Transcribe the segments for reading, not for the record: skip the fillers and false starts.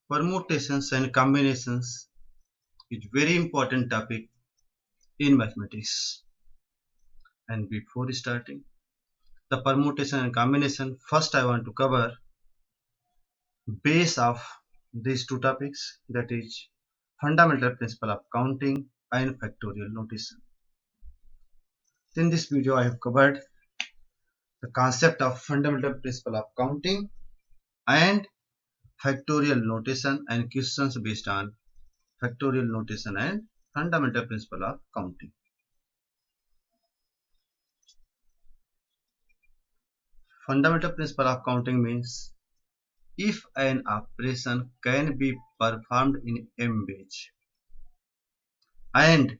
Permutations and combinations is very important topic in mathematics. And before starting the permutation and combination, first I want to cover base of these two topics, that is fundamental principle of counting and factorial notation. In this video I have covered the concept of fundamental principle of counting and factorial notation and questions based on factorial notation and fundamental principle of counting. Fundamental principle of counting means if an operation can be performed in m ways and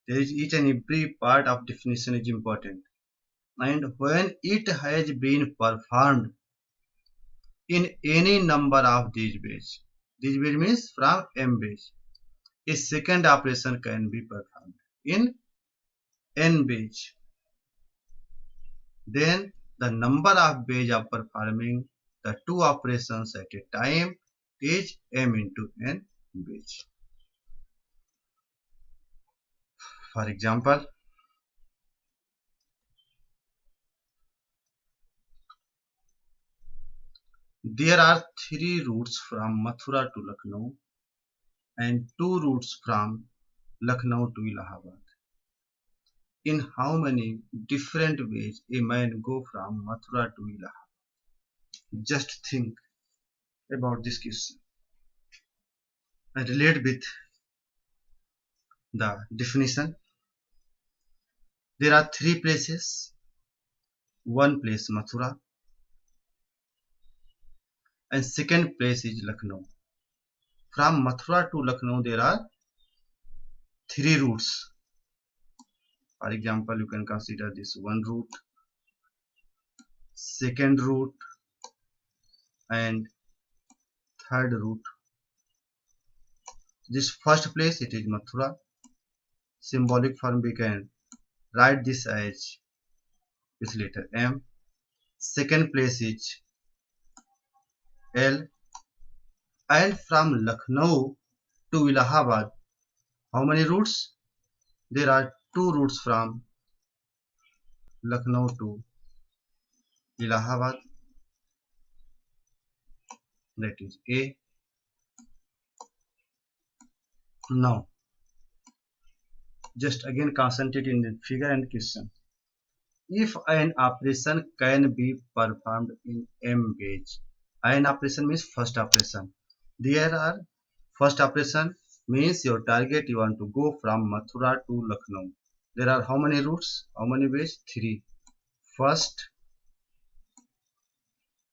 there is each and every part of definition is important, and when it has been performed in any number of these ways means from m ways, a second operation can be performed in n ways, then the number of ways of performing the two operations at a time is m into n ways. For example, there are 3 routes from Mathura to Lucknow and 2 routes from Lucknow to Allahabad. In how many different ways a man go from Mathura to Allahabad? Just think about this question and relate with the definition. There are 3 places. One place Mathura and second place is Lucknow. From Mathura to Lucknow there are 3 routes. For example, you can consider this one route, second route and third route. This first place, it is Mathura. Symbolic form we can write this as with letter M. Second place is L. And from Lucknow to Allahabad, how many routes? There are 2 routes from Lucknow to Allahabad, that is A. Now, just again concentrate in the figure and question. If an operation can be performed in m ways, an operation means first operation. There are first operation means your target, you want to go from Mathura to Lucknow. There are how many routes? How many ways? 3. First,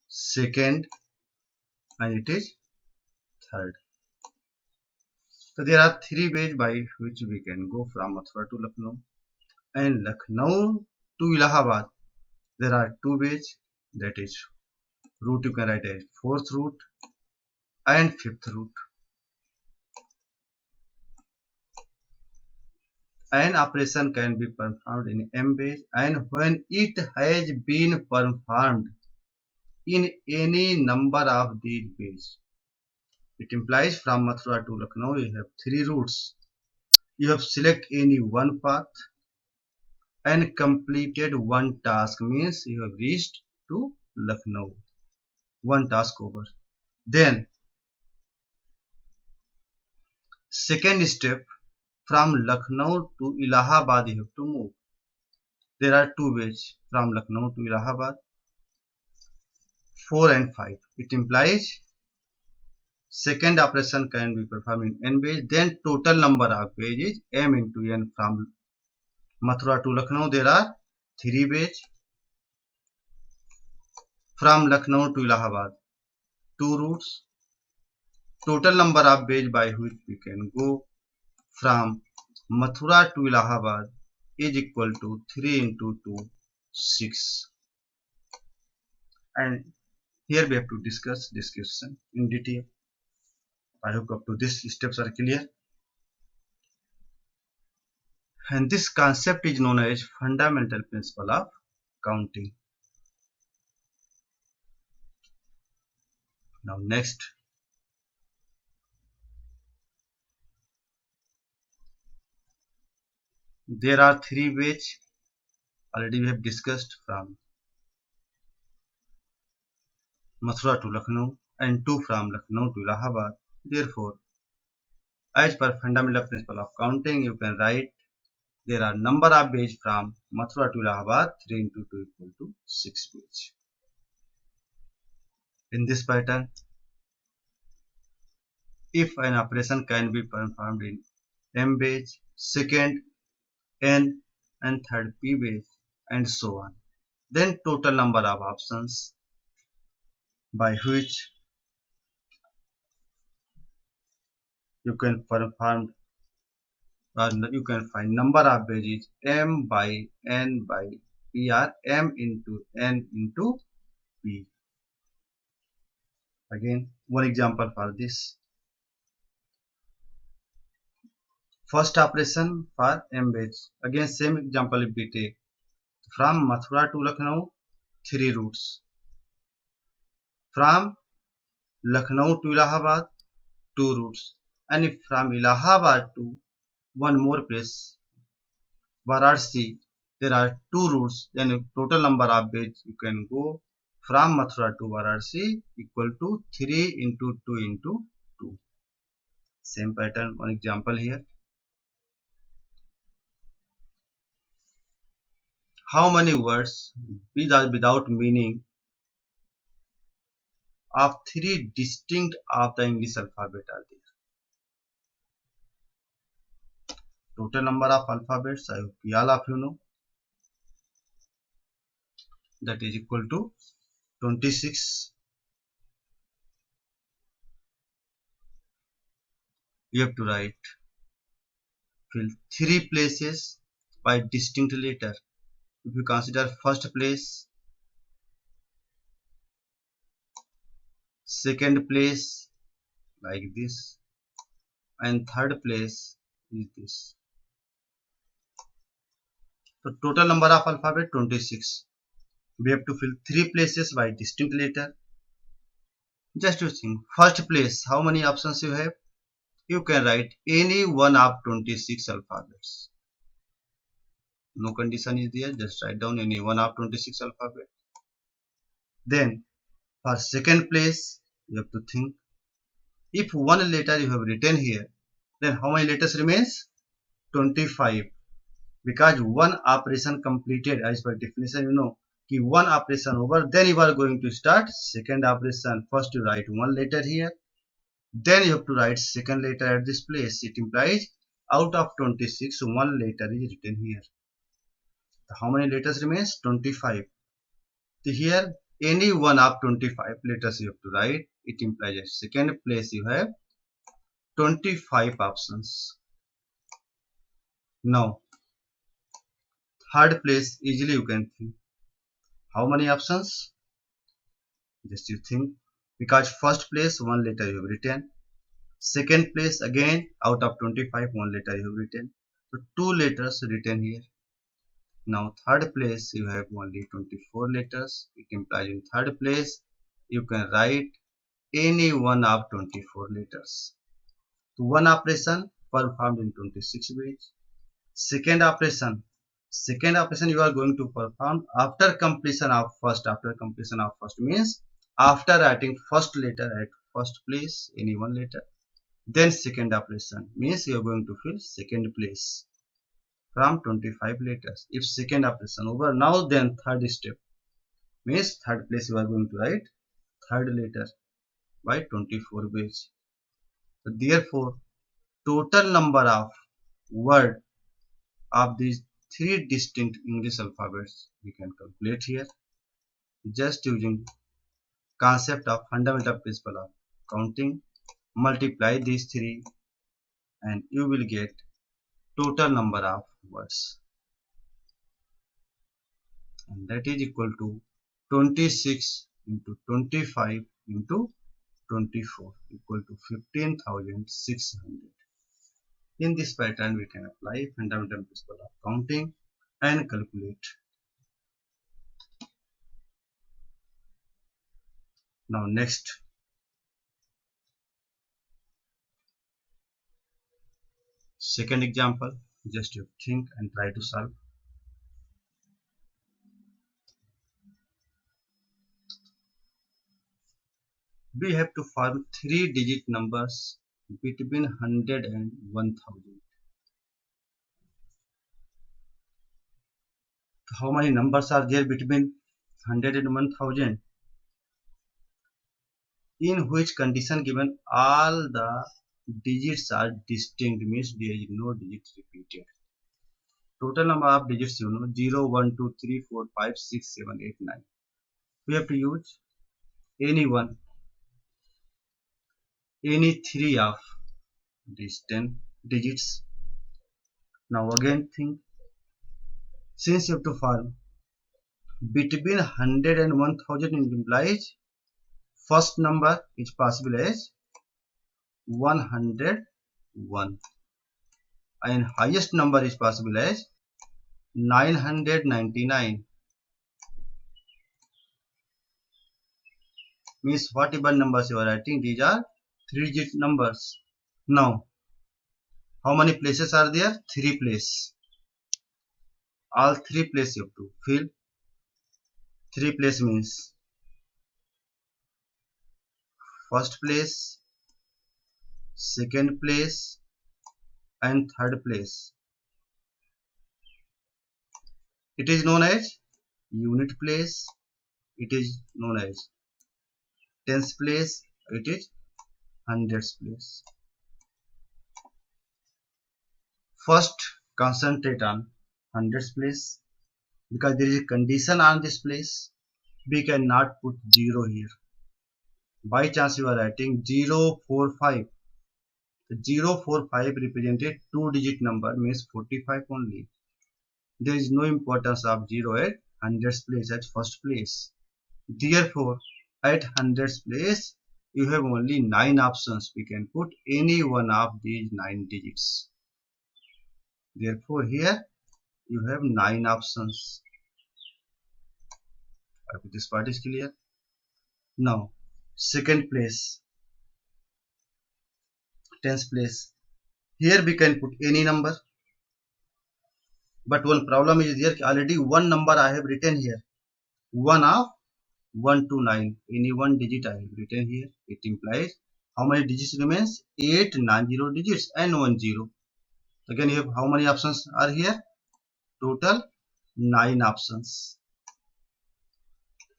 second, and it is third. So there are 3 ways by which we can go from Mathura to Lucknow. And Lucknow to Allahabad, there are 2 ways, that is route you can write as 4th route and 5th route. An operation can be performed in m ways, and when it has been performed in any number of these ways, it implies from Mathura to Lucknow you have 3 routes. You have select any one path and completed one task, means you have reached to Lucknow. One task over. Then second step, from Lucknow to Allahabad you have to move. There are 2 ways from Lucknow to Allahabad, 4 and 5. It implies second operation can be performed in n ways, then total number of ways is m into n. From Mathura to Lucknow there are 3 ways. From Lucknow to Allahabad, 2 routes. Total number of ways by which we can go from Mathura to Allahabad is equal to 3 into 2, 6. And here we have to discuss this question in detail. I hope up to this steps are clear. And this concept is known as fundamental principle of counting. Now next, There are 3 ways already we have discussed, from Mathura to Lucknow and 2 from Lucknow to Allahabad. Therefore, as per fundamental principle of counting, you can write there are number of ways from Mathura to Allahabad, 3 into 2 equal to 6 ways. In this pattern, if an operation can be performed in m ways, second n, and third p ways, and so on, then total number of options by which you can perform, or you can find number of ways is m by n by p, or m into n into p. Again, one example for this. First operation for m ways. Again, same example if we take from Mathura to Lucknow, 3 routes. From Lucknow to Allahabad, 2 routes. And if from Allahabad to one more place, Varanasi, there are 2 routes, then total number of ways you can go from Mathura to Varanasi equal to 3 into 2 into 2. Same pattern, one example here. How many words without meaning of 3 distinct of the English alphabet are there? Total number of alphabets, I hope all of you know, that is equal to 26. You have to write, fill 3 places by distinct letter. If you consider first place, second place like this, and third place is this. So total number of alphabet 26. We have to fill 3 places by distinct letter. Just to think, first place, how many options you have? You can write any one of 26 alphabets. No condition is there, just write down any one of 26 alphabet. Then for second place, you have to think, if one letter you have written here, then how many letters remains? 25. Because one operation completed, as per definition, you know, कि one operation over, then you are going to start second operation. First you write one letter here, then you have to write second letter at this place. It implies out of 26, one letter is written here. So how many letters remains? 25. So here any one of 25 letters you have to write. It implies at second place you have 25 options. Now third place, easily you can think, how many options? Just you think, because first place one letter you have written, second place again out of 25 one letter you have written, so 2 letters written here. Now third place you have only 24 letters. It implies in third place you can write any one of 24 letters. So one operation performed in 26 ways. Second operation you are going to perform after completion of first. After completion of first means after writing first letter at first place, any one letter. Then second operation means you are going to fill second place from 25 letters. If second operation over, now then third step means third place you are going to write third letter by 24 ways. So therefore total number of word of these 3 distinct English alphabets we can calculate here, just using concept of fundamental principle of counting. Multiply these 3 and you will get total number of words, and that is equal to 26 into 25 into 24 equal to 15,600. In this pattern we can apply fundamental principle of counting and calculate. Now next, second example, Just you think and try to solve. We have to form 3-digit numbers between 100 and 1000. How many numbers are there between 100 and 1000? In which condition given all the digits are distinct, means there is no digit repeated. Total number of digits 0, 1, 2, 3, 4, 5, 6, 7, 8, 9. We have to use any three of these 10 digits. Now again think, since you have to form between 100 and 1000, it implies first number is possible as 101 and highest number is possible as 999. Means whatever numbers you are writing, these are 3-digit numbers. Now how many places are there? 3 places. All 3 places you have to fill. 3 place means first place, second place and third place. It is known as unit place, it is known as tens place, it is hundreds place. First concentrate on hundreds place, because there is a condition on this place. We cannot put 0 here. By chance you are writing 045. The 045 represented 2-digit number, means 45 only. There is no importance of 0 at hundreds place at first place. Therefore, at hundreds place, you have only 9 options. We can put any one of these 9 digits. Therefore, here you have 9 options. I hope this part is clear. Now, second place, tens place. Here we can put any number. But one problem is there, already one number I have written here. 1 of 1 to 9. Any one digit I have written here. It implies how many digits remains? 890 digits and 10. Again, you have how many options are here? Total 9 options.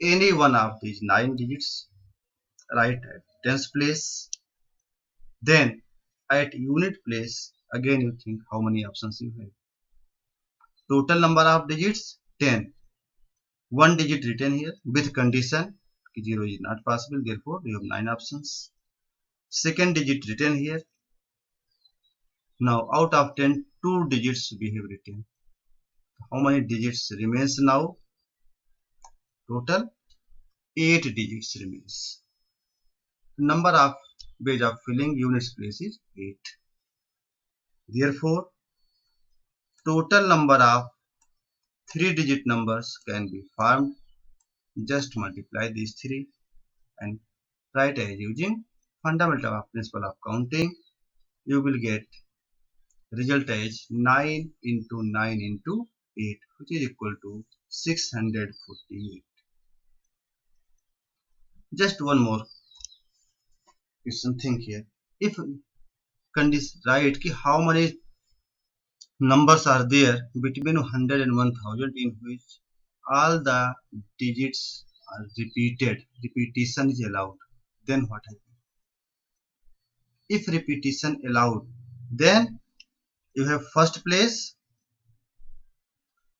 Any one of these 9 digits write at tens place. Then at unit place, again you think how many options you have. Total number of digits 10. One digit written here with condition 0 is not possible, therefore we have 9 options. Second digit written here. Now out of 10, 2 digits we have written. How many digits remains now? Total 8 digits remains. Number of ways of filling units place is 8. Therefore, total number of 3-digit numbers can be formed. Just multiply these 3 and write as using fundamental of principle of counting. You will get result as 9 into 9 into 8, which is equal to 648. Just one more question, think here. If condition write ki how many numbers are there between 100 and 1000 in which all the digits are repeated, repetition is allowed, then what happens? If repetition allowed, then you have first place,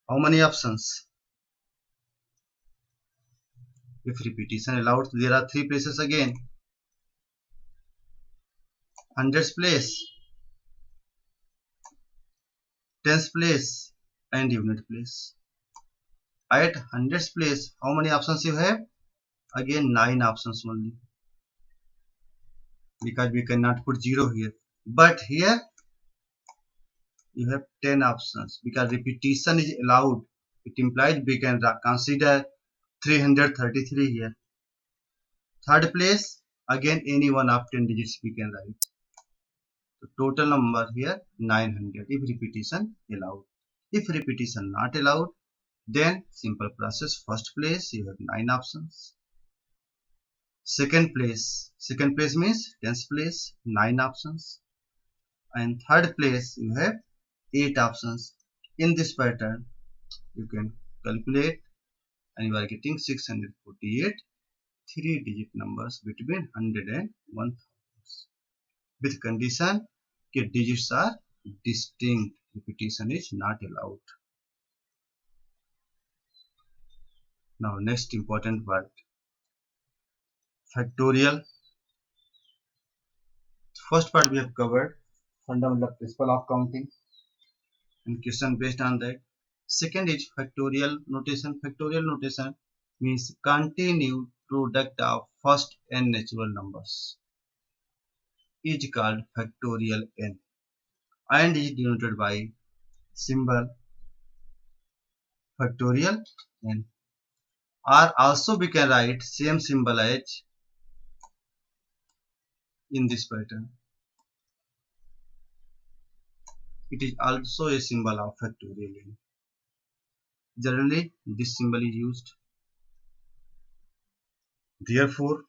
how many options? If repetition allowed, there are 3 places again. Hundreds place, tens place and unit place. At hundreds place, how many options you have? Again 9 options only, because we cannot put 0 here. But here you have 10 options, because repetition is allowed. It implies we can consider 333 here. Third place, again any one of 10 digits we can write. The total number here 900 if repetition allowed. If repetition not allowed, then simple process. First place you have 9 options. Second place means tens place, 9 options. And third place you have 8 options. In this pattern you can calculate and you are getting 648 3-digit numbers between 100 and 1000 with condition that digits are distinct, repetition is not allowed. Now next important word, factorial. First part we have covered, fundamental principle of counting and question based on that. Second is factorial notation. Factorial notation means continued product of first n natural numbers is called factorial n and is denoted by symbol factorial n. Or also we can write same symbol as in this pattern. It is also a symbol of factorial n. Generally this symbol is used. Therefore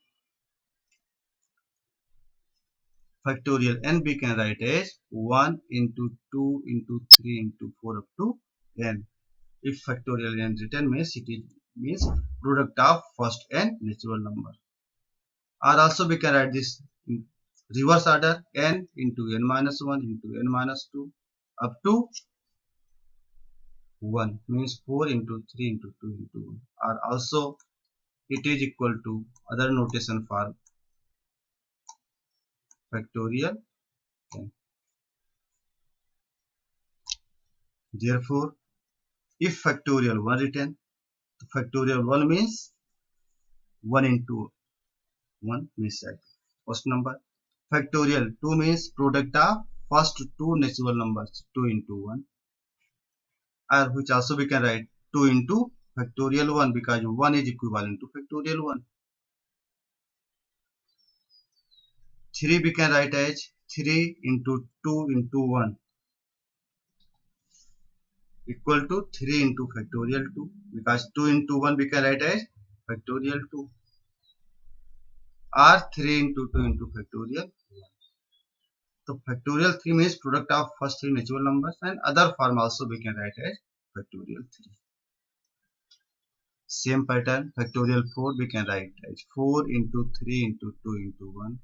factorial n we can write as 1 into 2 into 3 into 4 up to n. If factorial n written means it means product of first n natural number. Or also we can write this in reverse order, n into n minus 1 into n minus 2 up to 1 means 4 into 3 into 2 into 1. Or also it is equal to other notation for factorial n. Therefore if factorial 1 written, factorial 1 means 1 into 1 means first number. Factorial 2 means product of first two natural numbers 2 into 1, or which also we can write 2 into factorial 1 because 1 is equivalent to factorial 1. 3 we can write as 3 into 2 into 1 equal to 3 into factorial 2 because 2 into 1 we can write as factorial 2 or 3 into 2 into factorial 1. So factorial 3 means product of first three natural numbers and other form also we can write as factorial 3. Same pattern factorial 4 we can write as 4 into 3 into 2 into 1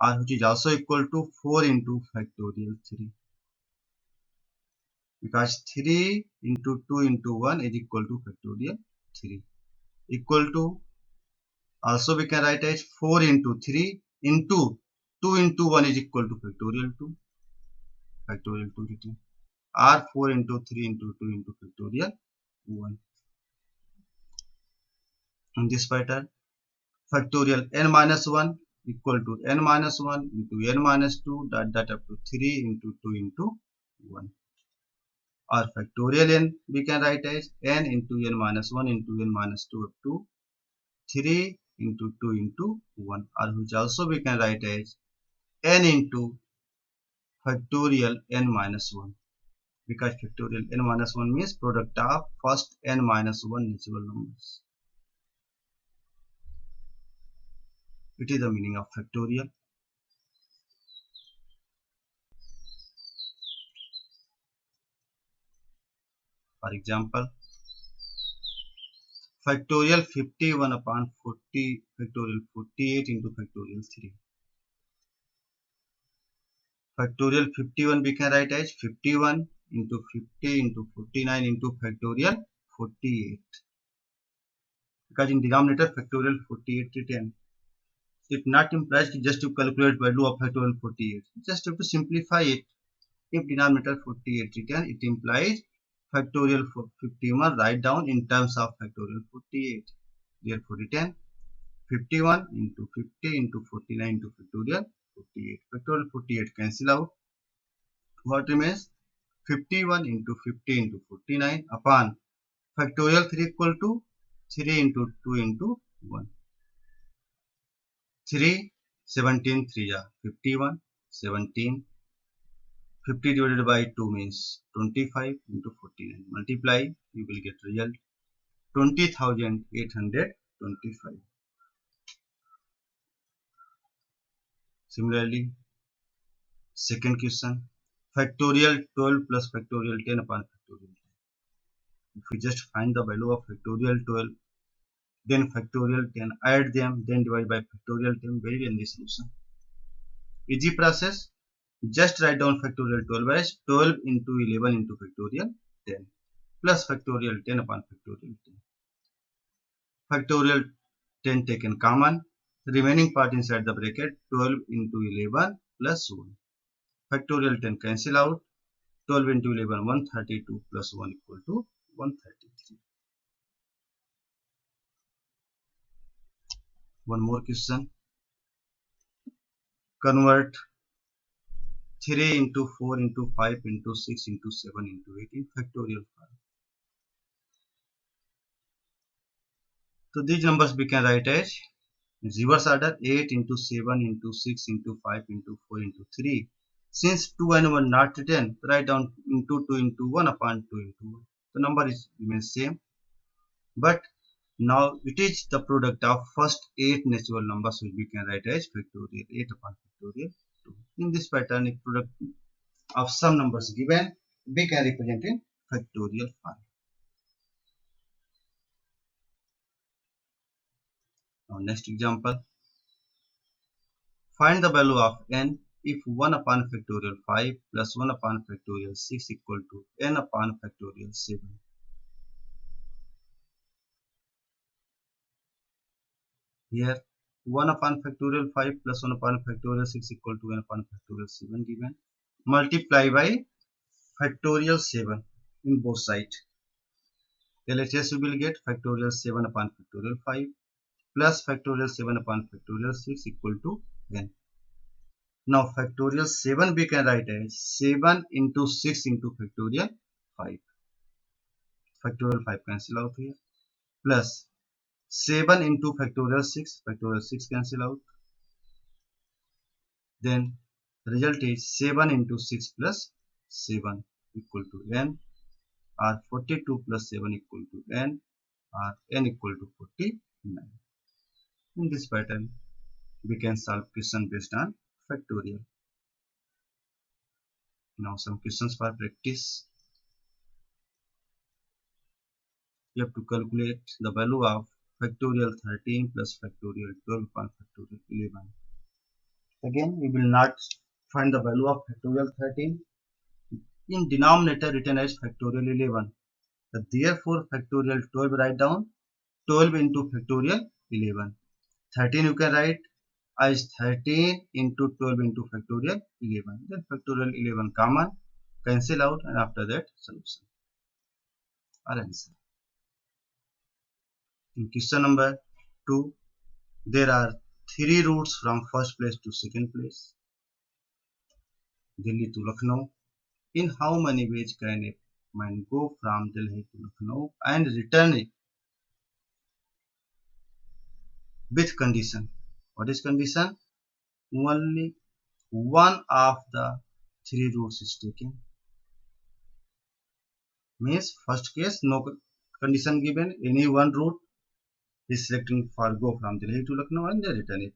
or which is also equal to 4 into factorial 3 because 3 into 2 into 1 is equal to factorial 3 equal to also we can write as 4 into 3 into 2 into 1 is equal to factorial 2 written or 4 into 3 into 2 into factorial 1. In this pattern factorial n minus 1 equal to n minus 1 into n minus 2 dot up to 3 into 2 into 1 or factorial n we can write as n into n minus 1 into n minus 2 up to 3 into 2 into 1 or which also we can write as n into factorial n minus 1 because factorial n minus 1 means product of first n minus 1 natural numbers. It is the meaning of factorial. For example, factorial 51 upon 40 factorial 48 into factorial 3. Factorial 51 we can write as 51 into 50 into 49 into factorial 48 because in denominator factorial 48 written. It not implies just to calculate value of factorial 48. Just have to simplify it. If denominator 48 written, it implies factorial 51 write down in terms of factorial 48. Therefore written 51 into 50 into 49 into factorial 48. Factorial 48 cancel out. What remains? 51 into 50 into 49 upon factorial 3 equal to 3 into 2 into 1. 3 17 3 ja 51 17 50 divided by 2 means 25 into 49. Multiply, you will get result 20,825. Similarly, second question, factorial 12 plus factorial 10 upon factorial 10. If we just find the value of factorial 12, then factorial 10, add them, then divide by factorial 10, very easy solution. Easy process. Just write down factorial 12 as 12 into 11 into factorial 10 plus factorial 10 upon factorial 10. Factorial 10 taken common. Remaining part inside the bracket 12 into 11 plus 1. Factorial 10 cancel out. 12 into 11 132 plus 1 equal to 133. One more question. Convert 3 into 4 into 5 into 6 into 7 into 8 in factorial form. So these numbers we can write as reverse order 8 into 7 into 6 into 5 into 4 into 3. Since 2 and 1 not written, write down into 2 into 1 upon 2 into 1. The number is remains same. But now it is the product of first 8 natural numbers which we can write as factorial 8 upon factorial 2. In this pattern, if product of some numbers given, we can represent in factorial form. Now next example. Find the value of n if 1 upon factorial 5 plus 1 upon factorial 6 equal to n upon factorial 7. Here 1 upon factorial 5 plus 1 upon factorial 6 equal to n upon factorial 7 given. Multiply by factorial 7 in both sides. LHS you will get factorial 7 upon factorial 5 plus factorial 7 upon factorial 6 equal to n. Now factorial 7 we can write as 7 into 6 into factorial 5. Factorial 5 cancel out here. Plus 7 into factorial 6 cancel out. Then result is 7 into 6 plus 7 equal to n, or 42 plus 7 equal to n, or n equal to 49. In this pattern, we can solve question based on factorial. Now some questions for practice. You have to calculate the value of factorial 13 plus factorial 12 upon factorial 11. Again, we will not find the value of factorial 13 in denominator written as factorial 11. Therefore, factorial 12 write down 12 into factorial 11. 13 you can write as 13 into 12 into factorial 11. Then factorial 11 common, cancel out, and after that solution or answer. In question number 2, there are 3 routes from first place to second place, Delhi to Lucknow. In how many ways can a man go from Delhi to Lucknow and return it? With condition. What is condition? Only one of the 3 routes is taken. Means first case no condition given, any one route is selecting for go from Delhi to Lucknow and they return it.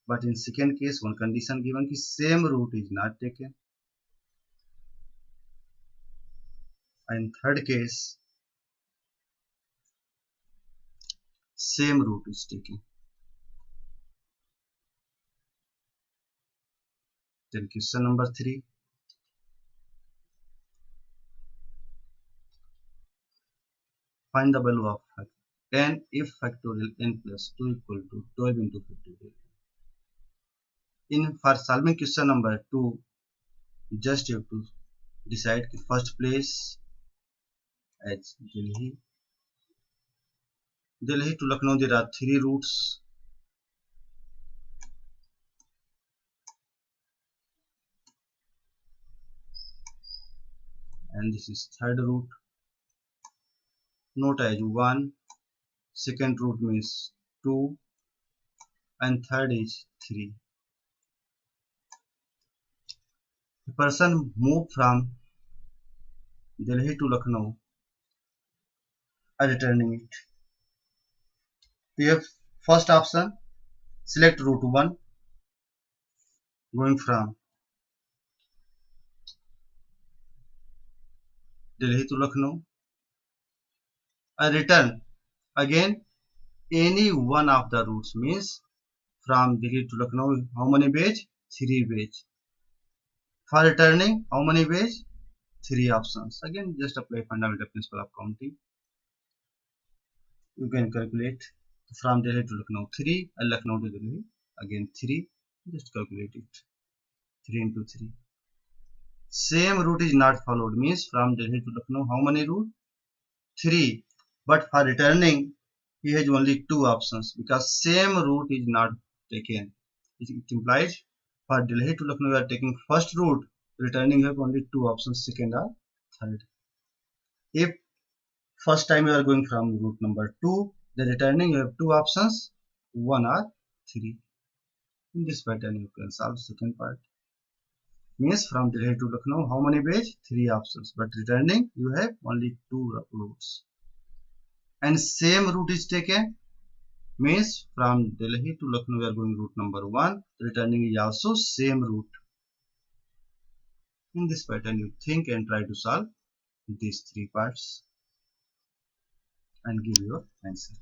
But in second case one condition given, the same route is not taken. And third case same route is taken. Then question number 3. Find the value of n if factorial n plus 2 equal to 12 into factorial. For solving question number 2, just you have to decide the first place as Delhi. Delhi to Lucknow there are 3 routes. And this is third route. Note as 1, second route means 2, and third is 3. The person moved from Delhi to Lucknow are returning it. We have first option, select route 1 going from Delhi to Lucknow. I return again any one of the routes, means from Delhi to Lucknow how many ways? 3 ways. For returning how many ways? 3 options. Again just apply fundamental principle of counting. You can calculate from Delhi to Lucknow 3 and Lucknow to Delhi again 3. Just calculate it. 3 into 3. Same route is not followed, means from Delhi to Lucknow how many route? 3. But for returning he has only 2 options because same route is not taken. It implies for Delhi to Lucknow you are taking first route, returning you have only 2 options, second or third. If first time you are going from route number 2, then returning you have 2 options, 1 or 3. In this pattern you can solve second part. Means from Delhi to Lucknow how many ways? 3 options, but returning you have only 2 routes. And same route is taken, means from Delhi to Lucknow we are going route number 1, returning is also same route. In this pattern you think and try to solve these 3 parts and give your answer.